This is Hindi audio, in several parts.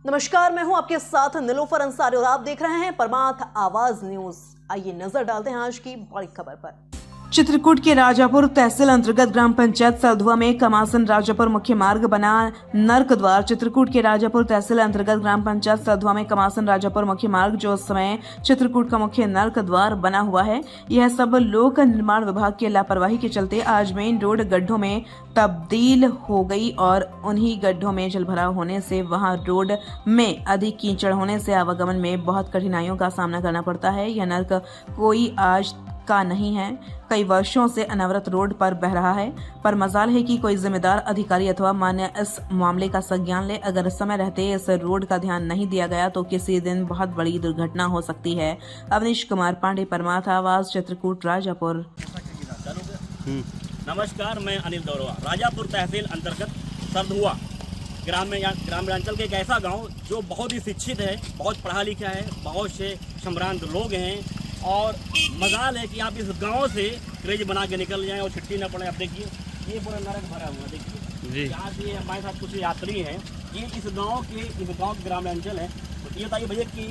नमस्कार, मैं हूं आपके साथ नीलोफर अंसारी और आप देख रहे हैं परमार्थ आवाज न्यूज। आइए नजर डालते हैं आज की बड़ी खबर पर। चित्रकूट के राजापुर तहसील अंतर्गत ग्राम पंचायत सरधुआ में कमासन राजापुर मुख्य मार्ग बना नर्क द्वार। चित्रकूट के राजापुर तहसील अंतर्गत ग्राम पंचायत सरधुआ में कमासन राजापुर मुख्य मार्ग जो उस समय चित्रकूट का मुख्य नर्क द्वार बना हुआ है, यह सब लोक निर्माण विभाग की लापरवाही के चलते आज मेन रोड गड्ढों में तब्दील हो गई और उन्हीं गड्ढों में जलभराव होने से वहां रोड में अधिक कीचड़ होने से आवागमन में बहुत कठिनाइयों का सामना करना पड़ता है। यह नर्क कोई आज का नहीं है, कई वर्षों से अनवरत रोड पर बह रहा है, पर मजाल है कि कोई जिम्मेदार अधिकारी अथवा मान्य इस मामले का संज्ञान ले। अगर समय रहते इस रोड का ध्यान नहीं दिया गया तो किसी दिन बहुत बड़ी दुर्घटना हो सकती है। अवनीश कुमार पांडे, परमार्थ आवाज, चित्रकूट, राजापुर। नमस्कार, मैं अनिल दौरवा। राजापुर तहसील अंतर्गत सरधुआ ग्रामांचल के एक ऐसा गांव जो बहुत ही शिक्षित है, बहुत पढ़ा लिखा है, बहुत से सम्रांत लोग हैं और मजाल है कि आप इस गांव से क्रेज बना के निकल जाएं और छुट्टी न पड़े। आप देखिए ये पूरा नरक भरा हुआ, देखिए यहाँ से हमारे साथ कुछ यात्री हैं, ये इस गांव के ग्रामांचल है। तो ये बताइए भैया कि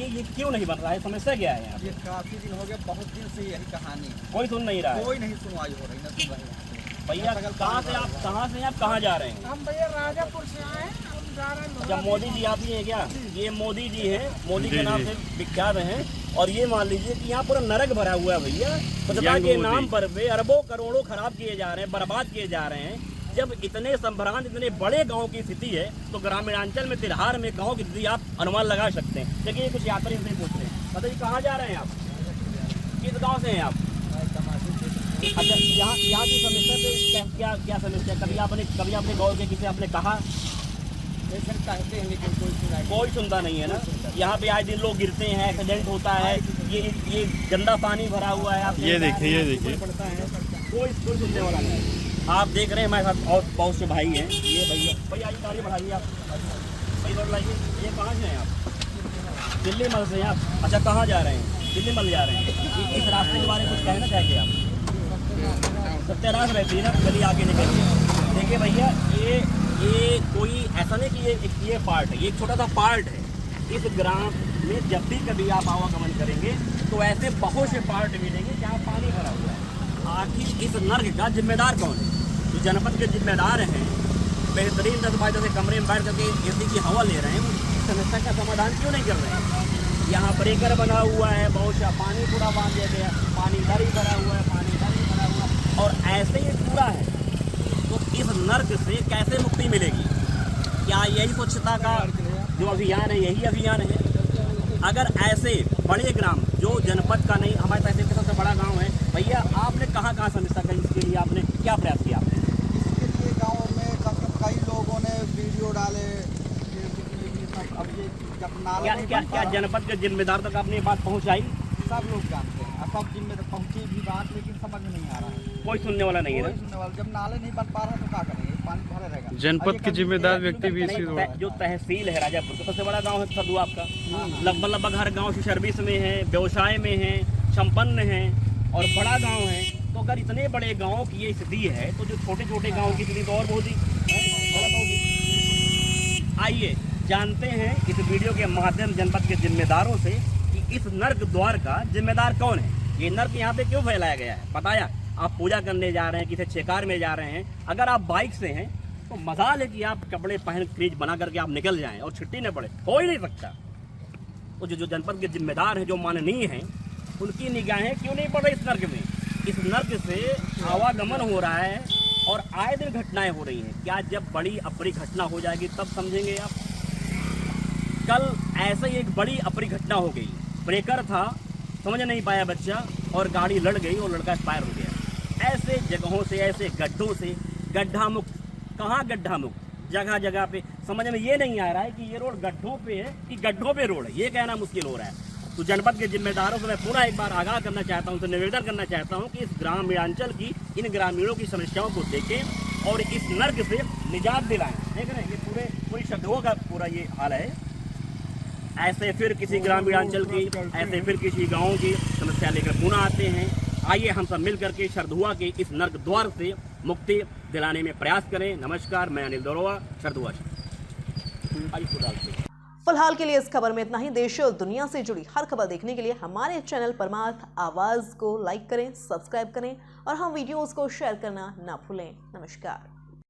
ये क्यों नहीं बन रहा है, समस्या क्या है? ये काफी दिन हो गए, बहुत दिन से यही कहानी है, कोई सुन नहीं रहा है, कोई नहीं सुनवाई हो रही, न सुन रहे। भैया कहाँ से आप कहाँ जा रहे हैं? हम भैया राजापुर से आए, हम जा रहे हैं। जब मोदी जी आप ही हैं क्या? ये मोदी जी हैं, मोदी के नाम से विख्यात हैं। और ये मान लीजिए कि यहाँ पूरा नरक भरा हुआ है भैया, स्वच्छता के नाम पर वे अरबों करोड़ों खराब किए जा रहे हैं, बर्बाद किए जा रहे हैं। जब इतने संभ्रांत, इतने बड़े गांव की स्थिति है तो ग्रामीणांचल में तिरहार में गांव की स्थिति आप अनुमान लगा सकते हैं। देखिए कुछ यात्री से पूछते हैं, बताइए कहाँ जा रहे हैं आप, किस गाँव से हैं आप? अच्छा, यहाँ की समस्या पे क्या समस्या? कभी आपने गाँव के किसी आपने कहा? कहते हैं लेकिन कोई सुनता नहीं है ना। यहाँ पे आए दिन लोग गिरते हैं, एक्सीडेंट होता है, ये गंदा पानी भरा हुआ है। आप ये देखिए पड़ता है, कोई सुनने वाला नहीं। आप देख रहे हैं हमारे साथ और बहुत से भाई हैं। ये भैया ये गाड़ी बढ़ाइए आप, भाई रोड लाइए। ये कहाँ से हैं आप? दिल्ली मल से हैं आप? अच्छा, कहाँ जा रहे हैं? दिल्ली मल जा रहे हैं। इस रास्ते के बारे में कुछ कहना चाहेंगे आप? सत्यानाश रहती है ना, गली आगे निकलिए। देखिए भैया ये कोई ऐसा नहीं कि ये पार्ट है, ये एक छोटा सा पार्ट है। इस ग्राम में जब भी कभी आप आवागमन करेंगे तो ऐसे बहुत से पार्ट मिलेंगे जहाँ पानी भरा हुआ है। आखिर इस नर्क का जिम्मेदार कौन है? जो जनपद के जिम्मेदार हैं, बेहतरीन 10 बाय 10 कमरे में बैठ करके एसी की हवा ले रहे हैं, इस समस्या का समाधान क्यों नहीं कर रहे हैं? यहाँ ब्रेकर बना हुआ है, बहुत सा पानी पूरा बांध दिया गया, पानी इधर ही भरा हुआ है, पानी इधर ही भरा हुआ है और ऐसे ही पूरा है। तो इस नर्क से कैसे मुक्ति मिलेगी? क्या यही स्वच्छता का जो अभियान है, यही अभियान है? अगर ऐसे बड़े ग्राम जो जनपद का नहीं, हमारे तहसील का सबसे बड़ा गांव है, भैया आपने कहाँ समस्या करी, इसके लिए आपने क्या प्रयास किया? आपने इसके लिए गाँव में कई लोगों ने वीडियो डाले। अब ये जब नाला क्या जनपद के जिम्मेदार तक आपने ये बात पहुँचाई? सब लोग जानते हैं, सब जिम्मेदार पहुँची भी बात, लेकिन समझ में नहीं आ रहा है, कोई सुनने वाला नहीं है कोई सुनने वाला। जब नाले नहीं बन पा रहा तो क्या करेंगे, पानी भरे रहेगा। जनपद के जिम्मेदार व्यक्ति भी इसी जो तहसील है राजापुर का सबसे बड़ा गांव है सरधुआ आपका, लगभग हर गांव से सर्विस में है, व्यवसाय में है, संपन्न है और बड़ा गांव है। तो अगर इतने बड़े गांव की ये स्थिति है तो जो छोटे छोटे गांव की स्थिति तो और बहुत ही गलत होगी। आइए जानते हैं इस वीडियो के माध्यम जनपद के जिम्मेदारों से कि इस नर्क द्वार का जिम्मेदार कौन है, ये नर्क यहाँ पे क्यों फैलाया गया है। बताया आप पूजा करने जा रहे हैं, किसी छेकार में जा रहे हैं, अगर आप बाइक से हैं तो मजाल है कि आप कपड़े पहन क्रीज बना करके आप निकल जाएं और छुट्टी न पड़े, हो ही नहीं सकता। तो जो जनपद के जिम्मेदार हैं, जो माननीय हैं, उनकी निगाहें क्यों नहीं पड़ रही इस नर्क में? इस नर्क से आवागमन हो रहा है और आए दिन घटनाएं हो रही हैं। क्या जब बड़ी अप्रिय घटना हो जाएगी तब समझेंगे आप? कल ऐसे ही एक बड़ी अप्रिय घटना हो गई, ब्रेकर था, समझ नहीं पाया बच्चा और गाड़ी लड़ गई और लड़का एक्सपायर हो गया। ऐसे जगहों से, ऐसे गड्ढों से गड्ढा मुक्त, कहाँ गड्ढा मुक्त? जगह जगह पे समझ में ये नहीं आ रहा है कि ये रोड गड्ढों पे है कि गड्ढों पे रोड है, ये कहना मुश्किल हो रहा है। तो जनपद के जिम्मेदारों से मैं पुनः एक बार आगाह करना चाहता हूँ, तो निवेदन करना चाहता हूँ कि इस ग्रामीणांचल की, इन ग्रामीणों की समस्याओं को देखें और इस नर्क से निजात दिलाएं। देख रहे हैं ये पूरी सरधुआ का पूरा ये हाल है। ऐसे फिर किसी ग्रामीणांचल की, ऐसे फिर किसी गाँव की समस्या लेकर पुनः आते हैं। आइए हम सब मिल करके सरधुआ के इस नर्क द्वार से मुक्ति दिलाने में प्रयास करें। नमस्कार, मैं अनिल दौरवा, सरधुआ से। आज इसको डालते हैं। फिलहाल के लिए इस खबर में इतना ही। देश और दुनिया से जुड़ी हर खबर देखने के लिए हमारे चैनल परमार्थ आवाज को लाइक करें, सब्सक्राइब करें और हम वीडियोस को शेयर करना ना भूलें। नमस्कार।